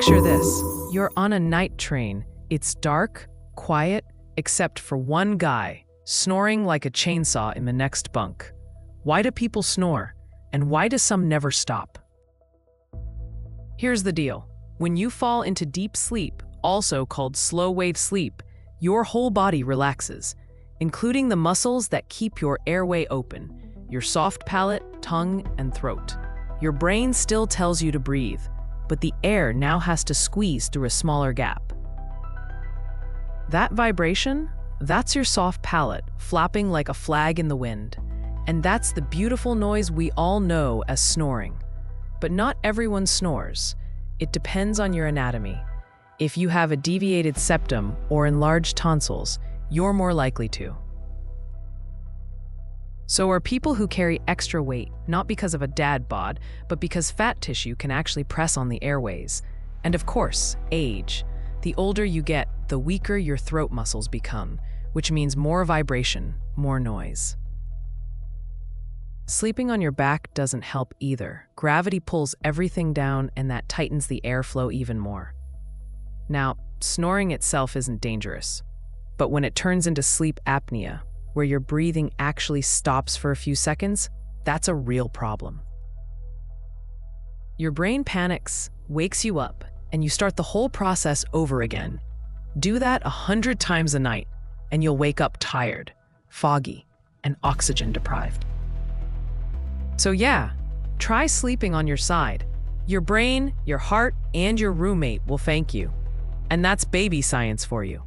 Picture this. You're on a night train. It's dark, quiet, except for one guy, snoring like a chainsaw in the next bunk. Why do people snore? And why do some never stop? Here's the deal. When you fall into deep sleep, also called slow-wave sleep, your whole body relaxes, including the muscles that keep your airway open, your soft palate, tongue, and throat. Your brain still tells you to breathe, but the air now has to squeeze through a smaller gap. That vibration, that's your soft palate flapping like a flag in the wind. And that's the beautiful noise we all know as snoring. But not everyone snores. It depends on your anatomy. If you have a deviated septum or enlarged tonsils, you're more likely to. So are people who carry extra weight, not because of a dad bod, but because fat tissue can actually press on the airways. And of course, age. The older you get, the weaker your throat muscles become, which means more vibration, more noise. Sleeping on your back doesn't help either. Gravity pulls everything down, and that tightens the airflow even more. Now, snoring itself isn't dangerous, but when it turns into sleep apnea, where your breathing actually stops for a few seconds, that's a real problem. Your brain panics, wakes you up, and you start the whole process over again. Do that 100 times a night, and you'll wake up tired, foggy, and oxygen deprived. So yeah, try sleeping on your side. Your brain, your heart, and your roommate will thank you. And that's baby science for you.